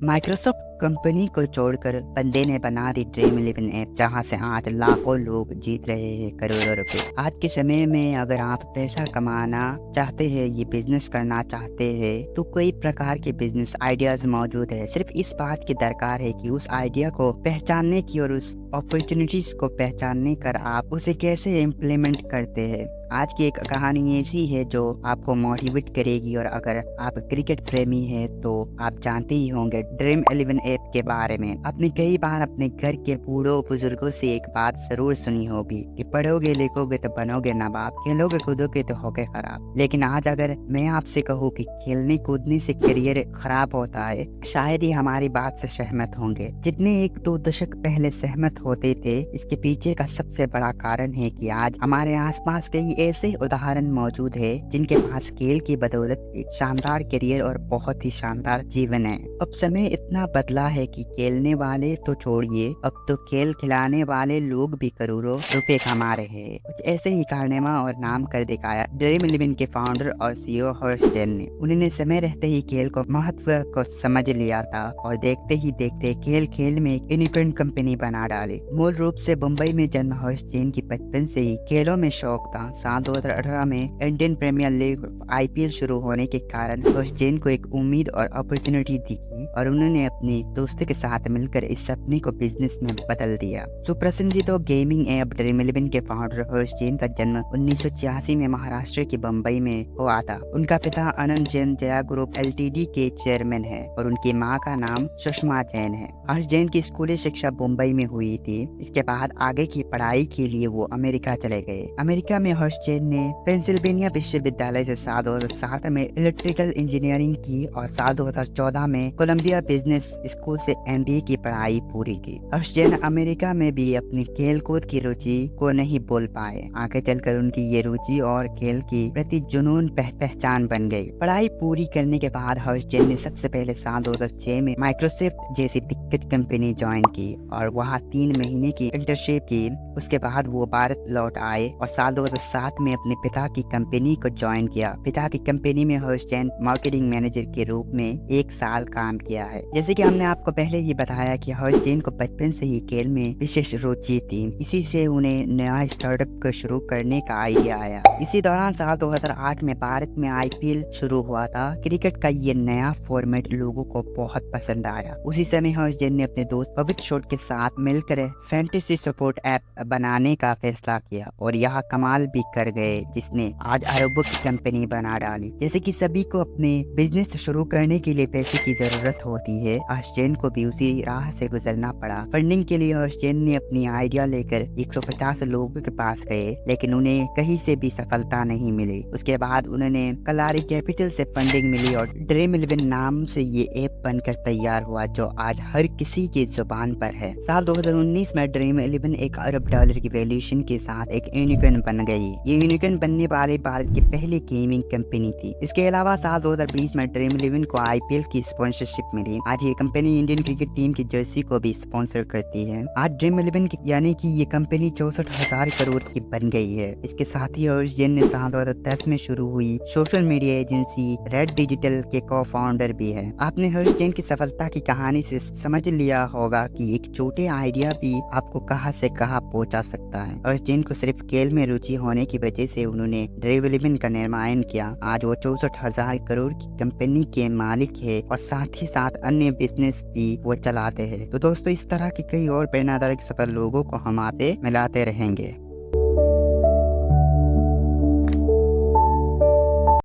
Microsoft company को छोड़कर बंदे ने बना दी ड्रीम इलेवन ऐप, जहां से आज लाखों लोग जीत रहे हैं करोड़ों रुपए। आज के समय में अगर आप पैसा कमाना चाहते हैं, ये बिजनेस करना चाहते हैं, तो कई प्रकार के बिजनेस आइडियाज मौजूद है। सिर्फ इस बात की दरकार है कि उस आइडिया को पहचानने की और उस अपॉर्चुनिटीज को पहचानने कर आप उसे कैसे इम्प्लीमेंट करते हैं। आज की एक कहानी ऐसी है जो आपको मोटिवेट करेगी। और अगर आप क्रिकेट प्रेमी हैं तो आप जानते ही होंगे ड्रीम इलेवन ऐप के बारे में। आपने कई बार अपने घर के बूढ़ों बुजुर्गों से एक बात जरूर सुनी होगी कि पढ़ोगे लिखोगे तो बनोगे नवाब, खेलोगे कूदोगे तो होगे खराब। लेकिन आज अगर मैं आपसे कहूँ कि खेलने कूदने से करियर खराब होता है, शायद ही हमारी बात से सहमत होंगे। जितने एक दो दशक पहले सहमत होते थे, इसके पीछे का सबसे बड़ा कारण है कि आज हमारे आसपास कई ऐसे उदाहरण मौजूद है जिनके पास खेल की बदौलत एक शानदार करियर और बहुत ही शानदार जीवन है। अब समय इतना बदला है कि खेलने वाले तो छोड़िए, अब तो खेल खिलाने वाले लोग भी करोड़ों रुपए कमा रहे हैं। कुछ ऐसे ही कारनामा और नाम कर दिखाया ड्रीम इलेवन के फाउंडर और सीईओ हर्ष जैन ने। उन्होंने समय रहते ही खेल को महत्व को समझ लिया था और देखते ही देखते खेल खेल में एक यूनिकॉर्न कंपनी बना डाली। मूल रूप से मुंबई में जन्म हर्ष जैन की बचपन से ही खेलों में शौक था। साल 2018 में इंडियन प्रीमियर लीग आईपीएल शुरू होने के कारण हर्ष जैन को एक उम्मीद और अपॉर्चुनिटी दिखी और उन्होंने अपने दोस्तों के साथ मिलकर इस सपने को बिजनेस में बदल दिया। सुप्रसिद्ध गेमिंग ऐप ड्रीम इलेवन के फाउंडर हर्ष जैन का जन्म 1986 में महाराष्ट्र के बम्बई में हुआ था। उनका पिता अनंत जैन जया ग्रुप एलटीडी के चेयरमैन है और उनकी मां का नाम सुषमा जैन है। हर्ष जैन की स्कूली शिक्षा मुंबई में हुई थी। इसके बाद आगे की पढ़ाई के लिए वो अमेरिका चले गए। अमेरिका में हर्ष जैन ने पेंसिल्वेनिया विश्वविद्यालय से साल 2007 में इलेक्ट्रिकल इंजीनियरिंग की और साल 2014 में कोलंबिया बिजनेस स्कूल से एमबीए की पढ़ाई पूरी की। हर्ष जैन अमेरिका में भी अपनी खेल कूद की रुचि को नहीं बोल पाए। आगे चलकर उनकी ये रुचि और खेल की प्रति जुनून पहचान बन गई। पढ़ाई पूरी करने के बाद हर्ष जैन ने सबसे पहले साल 2006 में माइक्रोसॉफ्ट जैसी दिग्गज कंपनी ज्वाइन की और वहाँ 3 महीने की इंटर्नशिप की। उसके बाद वो भारत लौट आए और साल 2007 में अपने पिता की कंपनी को ज्वाइन किया। पिता की कंपनी में हर्ष जैन मार्केटिंग मैनेजर के रूप में 1 साल काम किया है। जैसे कि हमने आपको पहले ही बताया कि हर्ष जैन को बचपन से ही खेल में विशेष रुचि थी। इसी से उन्हें नया स्टार्टअप को शुरू करने का आइडिया आया। इसी दौरान साल 2008 में भारत में आईपीएल शुरू हुआ था। क्रिकेट का ये नया फॉर्मेट लोगों को बहुत पसंद आया। उसी समय हर्ष जैन ने अपने दोस्त पवित्र शॉट के साथ मिलकर फैंटेसी सपोर्ट ऐप बनाने का फैसला किया और यह कमाल भी कर गए, जिसने आज अरबों की कंपनी बना डाली। जैसे कि सभी को अपने बिजनेस शुरू करने के लिए पैसे की जरूरत होती है, हर्ष जैन को भी उसी राह से गुजरना पड़ा। फंडिंग के लिए हर्ष जैन ने अपनी आइडिया लेकर 150 लोगों के पास गए, लेकिन उन्हें कहीं से भी सफलता नहीं मिली। उसके बाद उन्होंने कलारी कैपिटल से फंडिंग मिली और ड्रीम इलेवन नाम से ये ऐप बनकर तैयार हुआ, जो आज हर किसी की जुबान पर है। साल 2019 में ड्रीम इलेवन $1 अरब की वैल्यूएशन के साथ एक यूनिकॉर्न बन गई। ये यूनिकॉर्न बनने वाले भारत की पहली गेमिंग कंपनी थी। इसके अलावा साल 2020 में ड्रीम इलेवन को आईपीएल की स्पॉन्सरशिप मिली। आज ये कंपनी इंडियन क्रिकेट टीम की जर्सी को भी स्पॉन्सर करती है। आज ड्रीम इलेवन यानी कि ये कंपनी 64,000 करोड़ की बन गई है। इसके साथ ही हर्ष जैन ने साल 2010 में शुरू हुई social media agency red digital के को फाउंडर भी है। आपने हर्ष जैन की सफलता की कहानी से समझ लिया होगा कि एक छोटे आइडिया भी आपको कहां से कहां पहुंचा सकता है। हर्ष जैन को सिर्फ खेल में रुचि होने की वजह से उन्होंने ड्रीम इलेवन का निर्माण किया। आज वो 64,000 करोड़ की कंपनी के मालिक है और साथ ही साथ अन्य बिजनेस भी वो चलाते हैं। तो दोस्तों, इस तरह की कई और प्रेरणादायक सफल लोगों को हम आपसे मिलाते रहेंगे।